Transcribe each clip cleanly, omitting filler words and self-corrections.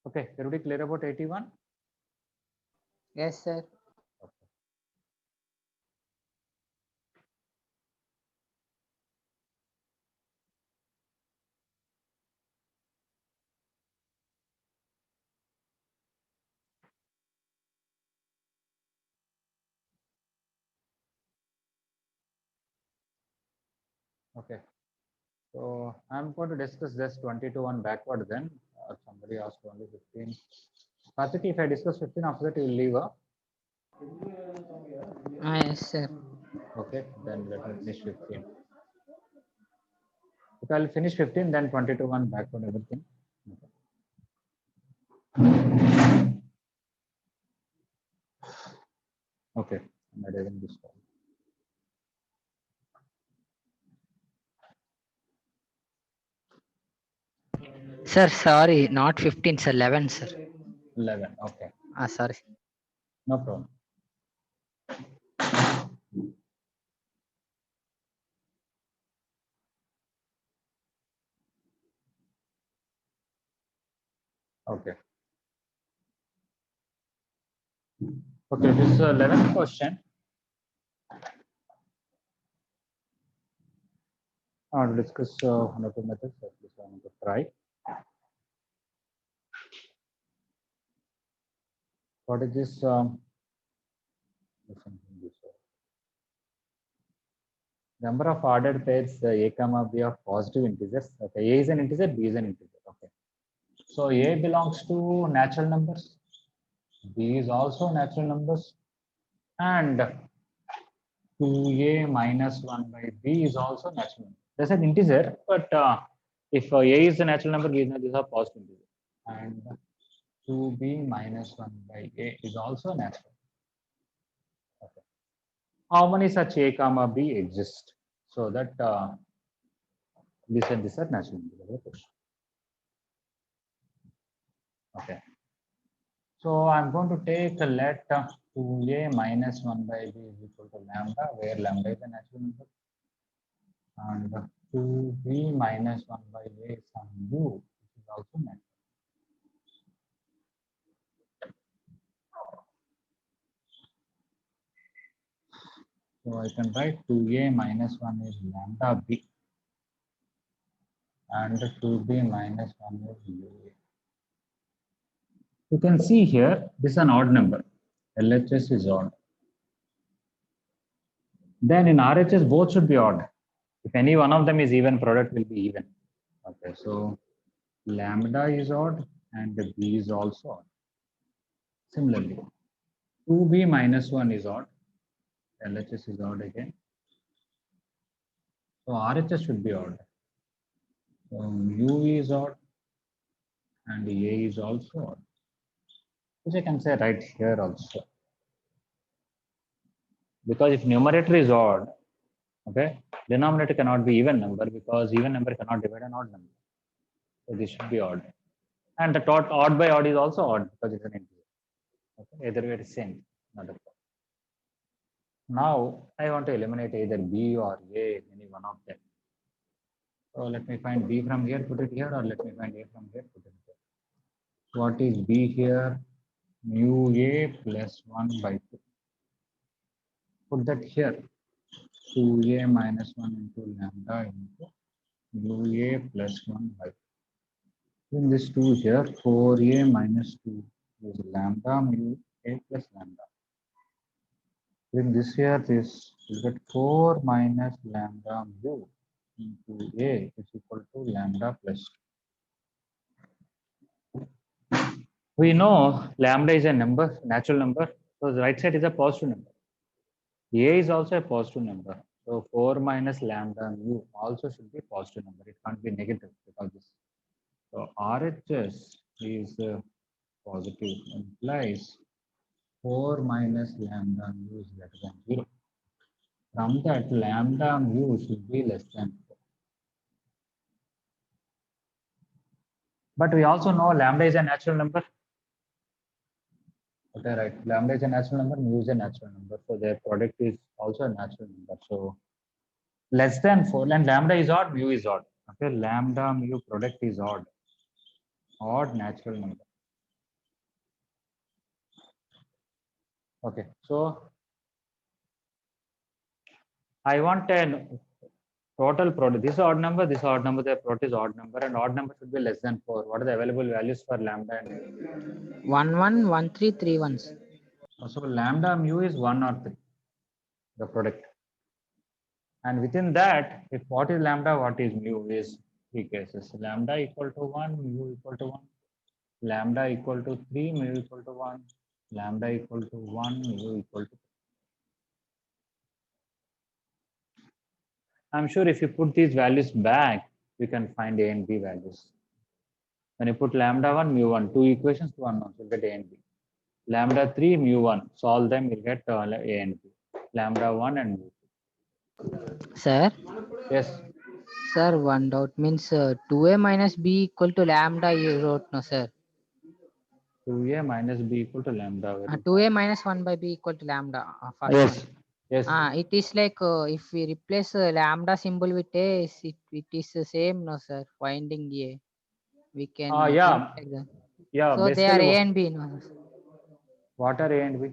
Okay, everybody clear about 81? Yes, sir. Okay. Okay. So I'm going to discuss this 22 one backward then. Somebody asked only 15. Karthik, if I discuss 15, after that you will leave. Yes, sir. Okay, then let me finish 15. Okay, I'll finish 15, then 22 one backward everything. Okay, I'm editing this one. Sir, sorry, not 15, sir. 11, sir. 11. Okay, Sorry. no problem. Okay. Okay, this is 11th question. I want to discuss one or two methods. At least I want to try. What is this? Number of ordered pairs a comma b of positive integers. Okay, a is an integer, b is an integer. Okay. So a belongs to natural numbers, b is also natural numbers, and 2a minus 1 by b is also natural number. That's an integer, but if a is a natural number, b is not, these are positive integer. And 2b minus 1 by a is also natural. Okay. How many such a comma b exist? So that these are natural numbers. Okay. So I'm going to take a let 2a minus 1 by b is equal to lambda, where lambda is a natural number, and 2b minus 1 by a is some u, which is also natural. So I can write 2a minus 1 is lambda b, and 2b minus 1 is ua. You can see here, this is an odd number. LHS is odd. Then in RHS, both should be odd. If any one of them is even, product will be even. Okay, so lambda is odd and the b is also odd. Similarly, 2b minus 1 is odd. LHS is odd again. So RHS should be odd. So u is odd and a is also odd. Which I can say right here also. Because if numerator is odd, okay, denominator cannot be even number because even number cannot divide an odd number. So this should be odd. And the odd by odd is also odd because it's an integer. Okay, either way it is same. Not a problem. Now I want to eliminate either b or a, any one of them. So let me find b from here, put it here, or let me find a from here, put it here. What is b here? Mu a plus 1 by 2. Put that here. 2a minus 1 into lambda into mu a plus 1 by 2. In this 2 here, 4a minus 2 is lambda mu a plus lambda. In this here, this you get 4 minus lambda mu into a is equal to lambda plus 2. We know lambda is a number, natural number. So the right side is a positive number. A is also a positive number. So 4 minus lambda mu also should be positive number. It can't be negative because this. So RHS is positive, implies 4 minus lambda mu is greater than 0. From that, lambda mu should be less than 4. But we also know lambda is a natural number. Okay, right. Lambda is a natural number, mu is a natural number. So their product is also a natural number. So less than 4, and lambda is odd, mu is odd. Okay, lambda mu product is odd natural number. Okay, so I want a total product. This is odd number, this is odd number, the product is odd number, and odd number should be less than 4. What are the available values for lambda and 1 1 1 3 3 ones. so lambda mu is 1 or 3, the product. And within that, if what is lambda, what is mu is 3 cases. Lambda equal to 1, mu equal to 1. Lambda equal to 3, mu equal to 1. Lambda equal to 1, mu equal to 3. I'm sure if you put these values back, you can find A and B values. When you put lambda 1, mu 1, two equations, two unknowns, you'll get A and B. Lambda 3, mu 1, solve them, you'll get A and B. Lambda 1 and mu 2. Sir, Yes, sir, one doubt means 2a minus b equal to lambda you wrote, no sir. 2A minus B equal to lambda. 2a minus 1 by b equal to lambda. First Yes, one. yes. It is like if we replace lambda symbol with a, it is the same, no sir. Finding a, we can Yeah, think like that. yeah. So they are Basically, a and b, no sir. what are A and B?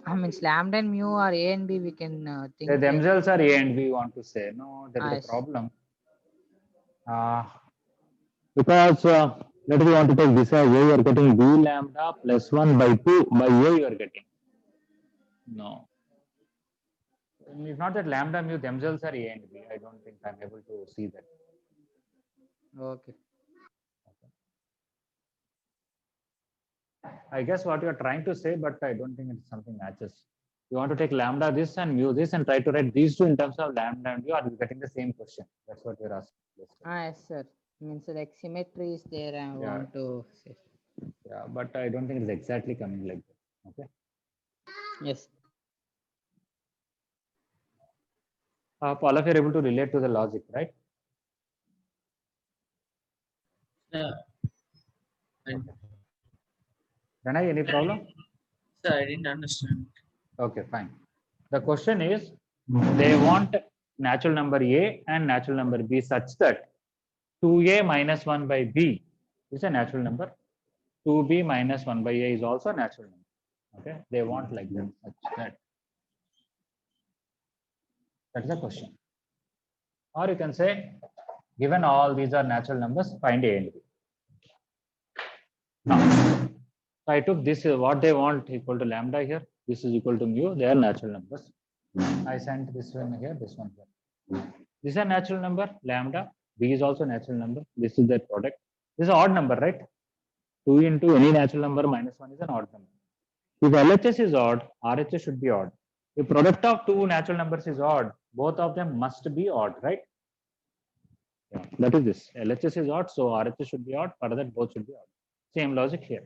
I mean, lambda and mu are a and b. We can They think. themselves are A and B. Want to say no? There is a Yes. problem. Because let me want to take this as A, you are getting B lambda plus 1 by 2 by A you are getting. No. It's not that lambda mu themselves are A and B. I don't think I'm able to see that. Okay. I guess what you are trying to say, but I don't think it's something matches. You want to take lambda this and mu this and try to write these two in terms of lambda and mu, are you getting the same question? That's what you're asking. Yes, sir. Means like symmetry is there. I want to say. Yeah, but I don't think it's exactly coming like that. Okay. Yes. All of you are able to relate to the logic, right? Yeah. Pranay, any problem? Sir, I didn't understand. Okay, fine. The question is, they want natural number A and natural number B such that 2A minus 1 by B is a natural number. 2B minus 1 by A is also a natural number. Okay, they want like that, such that. That's the question. Or you can say, given all these are natural numbers, find A and B. Now, so I took this, what they want equal to lambda here. This is equal to mu. They are natural numbers. I sent this one here, this one here. This is a natural number, lambda. B is also a natural number. This is their product. This is an odd number, right? 2 into any natural number minus 1 is an odd number. If LHS is odd, RHS should be odd. If product of two natural numbers is odd, both of them must be odd, right? Yeah, that is this. LHS is odd, so RHS should be odd. For that, both should be odd. Same logic here.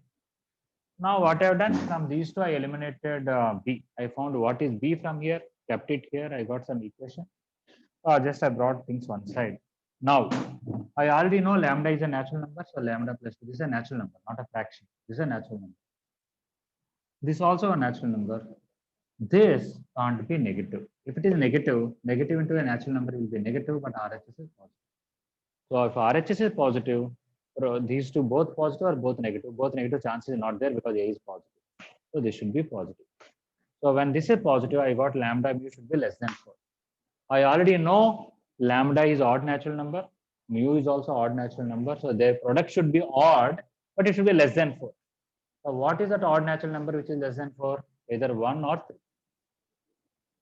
Now, what I have done from these two, I eliminated B. I found what is B from here, kept it here. I got some equation. Just I brought things one side. Now, I already know lambda is a natural number, so lambda plus 2. This is a natural number, not a fraction. This is a natural number. This is also a natural number. This can't be negative. If it is negative, negative into a natural number will be negative, but RHS is positive. So if RHS is positive, these two both positive or both negative chances is not there because A is positive. So this should be positive. So when this is positive, I got lambda mu should be less than 4. I already know lambda is odd natural number, mu is also odd natural number. So their product should be odd, but it should be less than 4. So what is that odd natural number which is less than 4? Either 1 or 3.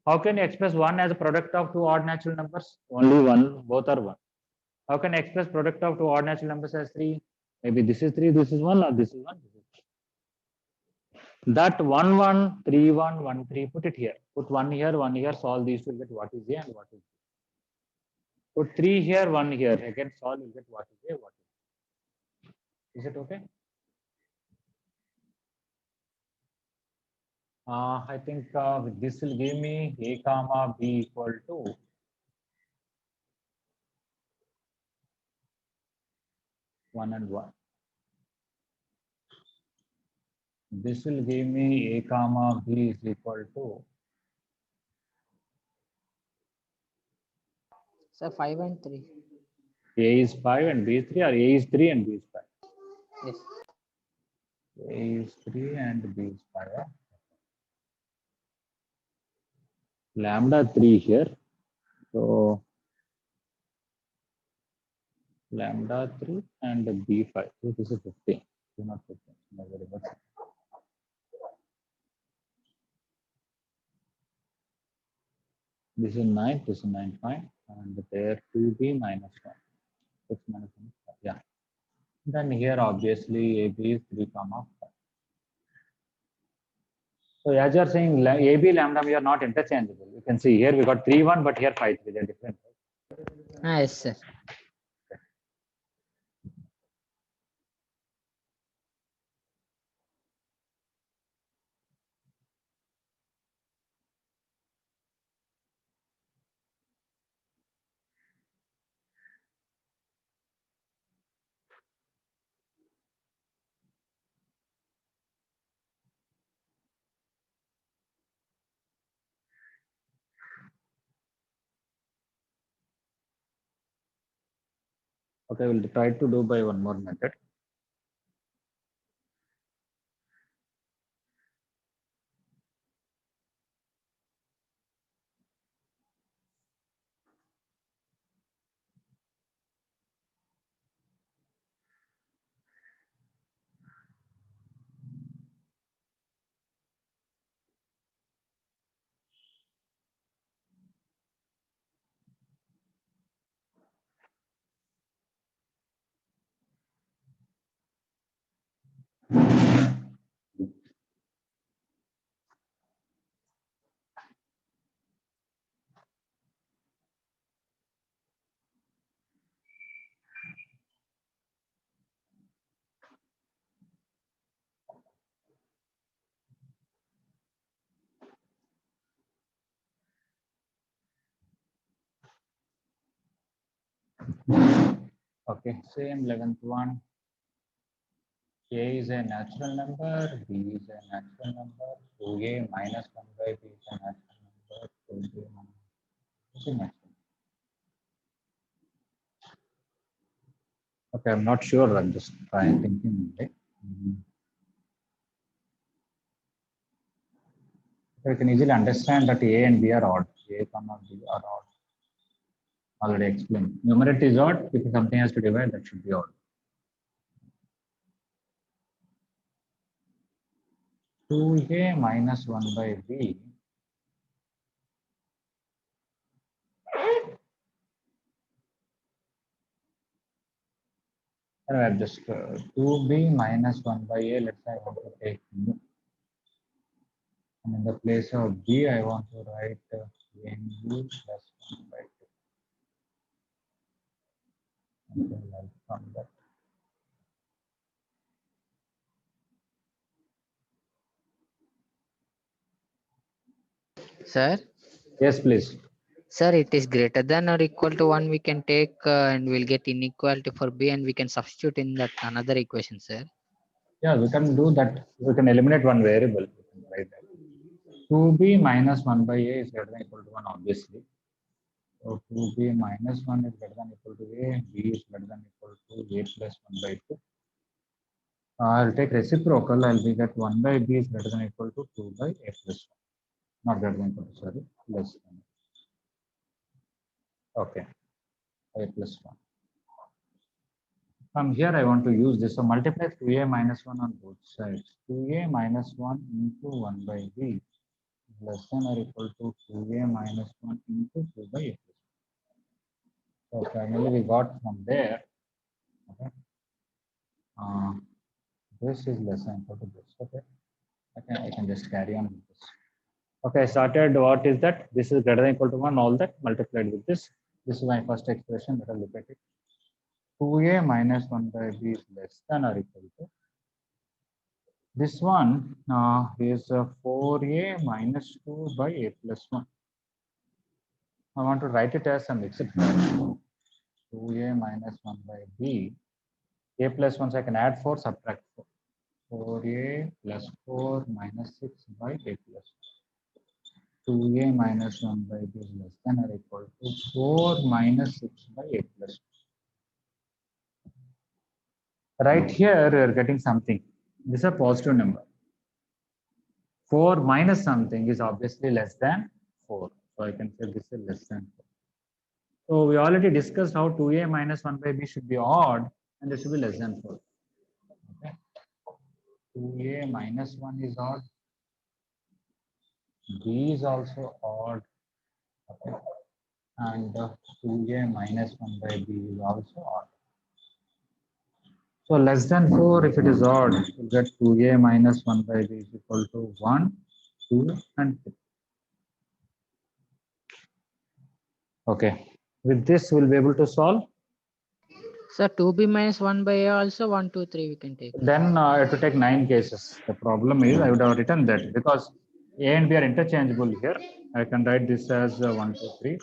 How can you express 1 as a product of two odd natural numbers? Only 1, both are 1. How can I express product of two odd natural numbers as 3? Maybe this is 3, this is 1, or this is 1, this is 3. That 1, 1, 3, 1, 1, 3, put it here. Put 1 here, solve these two, get what is A and what is B. Put 3 here, 1 here. Again, solve, you get what is A, what is B. Is it okay? I think this will give me A comma B equal to 1 and 1. This will give me A comma B is equal to. So 5 and 3. A is 5 and B is 3, or A is 3 and B is 5? Yes. A is 3 and B is 5. lambda 3 here. So lambda 3 and B5. So this is 15. Do not 15. No, very good. This is 9, this is 9, fine. And there 2B minus 1. 6 minus 1. Yeah. Then here obviously AB is 3 comma 5. So as you are saying, AB lambda we are not interchangeable. You can see here we got 3 1, but here 5 3. They are different. Yes, sir. Okay, we'll try to do by one more method. Okay, same 11th one. A is a natural number, B is a natural number, 2A minus 1 by B is a natural number, 2B minus is a natural number. Okay, I'm not sure, I'm just trying thinking. Okay. So you can easily understand that A and B are odd. A comma B are odd. Already explained. Numerator is odd, if something has to divide, that should be odd. 2A minus 1 by B. I've just 2B minus 1 by A, let's say I want to take mu. And in the place of B, I want to write NU plus 1 by 2. Okay, I'll from that. Sir, Yes, please. sir, it is greater than or equal to 1 we can take and we'll get inequality for B and we can substitute in that another equation, sir. Yeah, we can do that. We can eliminate one variable. We can write that. 2B minus 1 by A is greater than equal to 1, obviously. So 2B minus 1 is greater than equal to A, B is greater than equal to A plus 1 by 2. I'll take reciprocal, I'll be that 1 by B is greater than equal to 2 by A plus 1. Not greater than equal to, sorry, less than. Okay, A plus 1. From here, I want to use this. So multiply 2A minus 1 on both sides. 2A minus 1 into 1 by B is less than or equal to 2A minus 1 into 2 by A plus 1. So finally, we got from there. Okay. This is less than equal to this. Okay. I can just carry on with this. Okay, I started. What is that? This is greater than equal to 1, all that multiplied with this. This is my first expression. Let us look at it. 2A minus 1 by B is less than or equal to. This one is 4A minus 2 by A plus 1. I want to write it as a mixed fraction. 2A minus 1 by B. A plus 1, so I can add 4, subtract 4. 4A plus 4 minus 6 by A plus 1. 2A minus 1 by B is less than or equal to 4 minus 6 by A plus 1. Right here, we are getting something. This is a positive number. 4 minus something is obviously less than 4. So I can say this is less than 4. So we already discussed how 2a minus 1 by b should be odd and it should be less than 4. Okay. 2a minus 1 is odd. B is also odd. Okay. And 2a minus 1 by b is also odd. So less than 4, if it is odd, you get 2a minus 1 by b is equal to 1, 2, and 3. Okay. With this, we'll be able to solve. Sir, 2b minus 1 by a also 1, 2, 3 we can take. Then I have to take 9 cases. The problem is I would have written that because a and b are interchangeable here. I can write this as 1, 2, 3.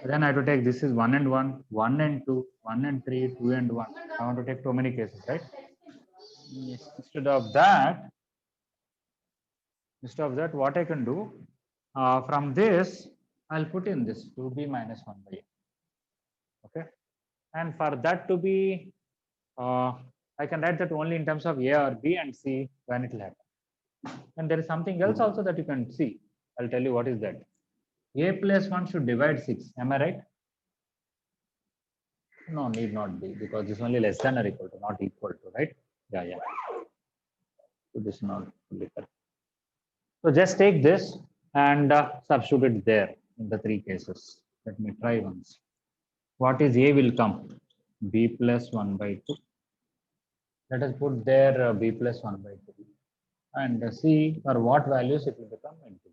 Then I have to take this is 1 and 1, 1 and 2, 1 and 3, 2 and 1. I want to take too many cases, right? Yes. Instead of that, what I can do, from this, I'll put in this 2b minus 1 by a. Okay. And for that to be, I can write that only in terms of a or b and see when it will happen. And there is something else also that you can see. I'll tell you what is that. A plus 1 should divide 6. Am I right? No, need not be, because this is only less than or equal to, not equal to, right? Yeah, yeah. So this is not fully correct. So just take this and substitute it there in the 3 cases. Let me try once. What is A will come? B plus 1 by 2. Let us put there B plus 1 by 2 and see for what values it will become integer.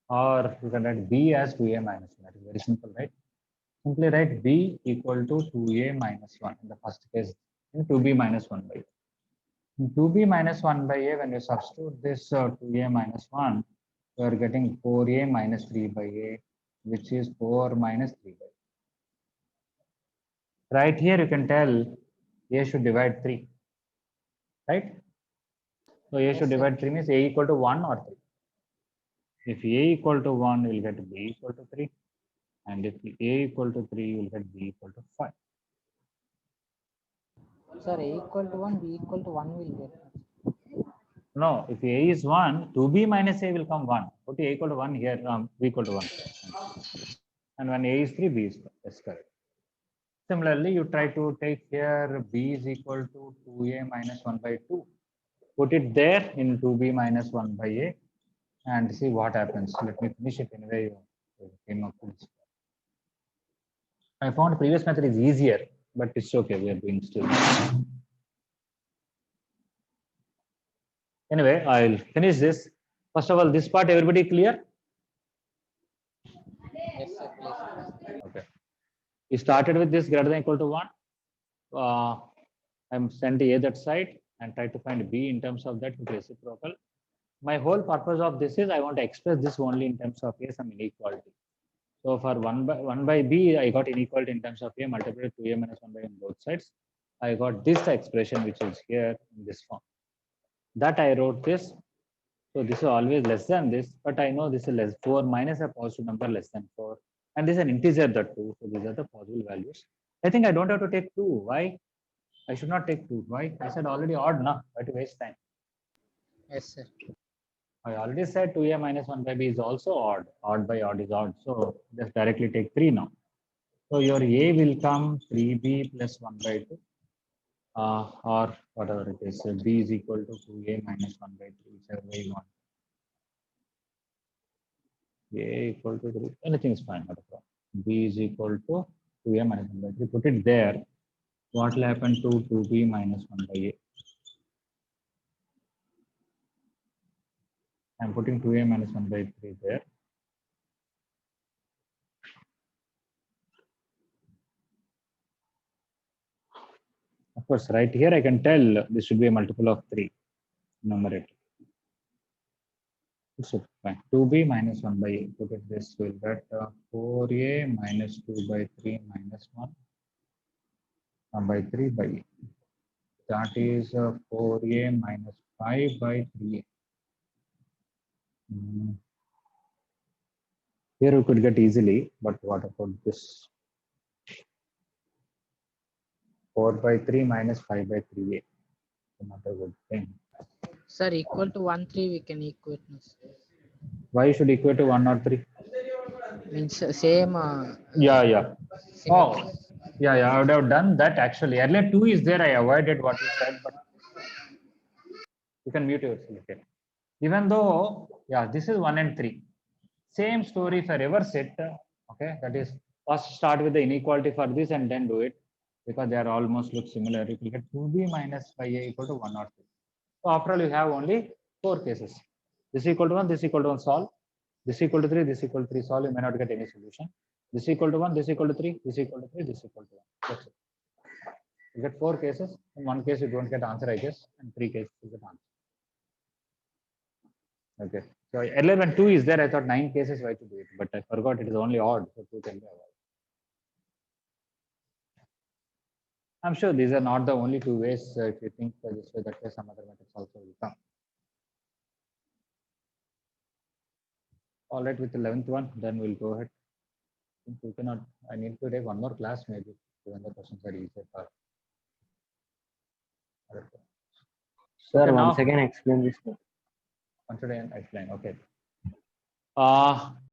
Or you can write B as 2a minus 1. That is very simple, right? Simply write B equal to 2a minus 1 in the first case, in 2b minus 1 by 2. In 2b minus 1 by a, when you substitute this 2a minus 1, you are getting 4a minus 3 by a, which is 4 minus 3 by a. Right here, you can tell a should divide 3, right? So a should divide 3 means a equal to 1 or 3. If a equal to 1, you will get b equal to 3. And if a equal to 3, you will get b equal to 5. Sir, a equal to 1, b equal to 1 will get. No, if a is 1, 2b minus a will come 1. Put a equal to 1 here, b equal to 1. And when a is 3, b is 5. That's correct. Similarly, you try to take here b is equal to 2a minus 1 by 2. Put it there in 2b minus 1 by a and see what happens. Let me finish it anyway. You came up with this. I found previous method is easier, but it's okay. We are doing still. Anyway, I'll finish this. First of all, this part, everybody clear? Yes, sir, please. Okay. We started with this greater than equal to 1. I'm sending A that side and try to find B in terms of that with reciprocal. My whole purpose of this is I want to express this only in terms of A, some inequality. So for 1 by B, I got inequality in terms of A multiplied to A minus 1 by on both sides. I got this expression which is here in this form. That I wrote this. So this is always less than this, but I know this is less 4 minus a positive number less than 4. And this is an integer that 2. So these are the possible values. I think I don't have to take 2. Why? I should not take 2. Why? I said already odd, na? Why to waste time? Yes, sir. I already said 2a minus 1 by b is also odd. Odd by odd is odd. So just directly take 3 now. So your a will come 3b plus 1 by 2. Or whatever it is. So b is equal to 2a minus 1 by 3, whichever way you want. A equal to 3. Anything is fine. Not a problem. B is equal to 2a minus 1 by 3. Put it there. What will happen to 2b minus 1 by a? I'm putting 2a minus 1 by 3 there. Of course, right here I can tell this should be a multiple of 3 numerator. It's fine. 2b minus 1 by a. Put it this will get 4a minus 2 by 3 minus 1 by 3 by a. That is 4a minus 5 by 3a. Here we could get easily, but what about this? 4 by 3 minus 5 by 3a. Not a good thing. Sir, equal to 1, 3 we can equate. No, sir. Why should equate to 1 or 3? Means same. Yeah, yeah. Similar. Oh, yeah, yeah. I would have done that actually. Earlier 2 is there. I avoided what you said, but you can mute yourself. Okay. Even though, yeah, this is 1 and 3. Same story if I reverse it. Okay, that is first start with the inequality for this and then do it because they are almost look similar. You will get 2b minus 5a equal to 1 or 2. So after all, you have only 4 cases. This equal to 1, this equal to 1, solve. This equal to 3, this equal to 3, solve. You may not get any solution. This equal to 1, this equal to 3, this equal to 3, this equal to 1. That's it. You get 4 cases. In 1 case, you don't get answer, I guess, and 3 cases, you get answer. Okay. So earlier when 2 is there, I thought 9 cases why to do it, but I forgot it is only odd. So 2 can be avoided. I'm sure these are not the only 2 ways. If you think this way, that way, some other methods also will come. All right, with the 11th one, then we'll go ahead. We cannot. I need to take one more class maybe, when the questions are easier. Sir, Okay, once now, again explain this. once again, explain. Okay.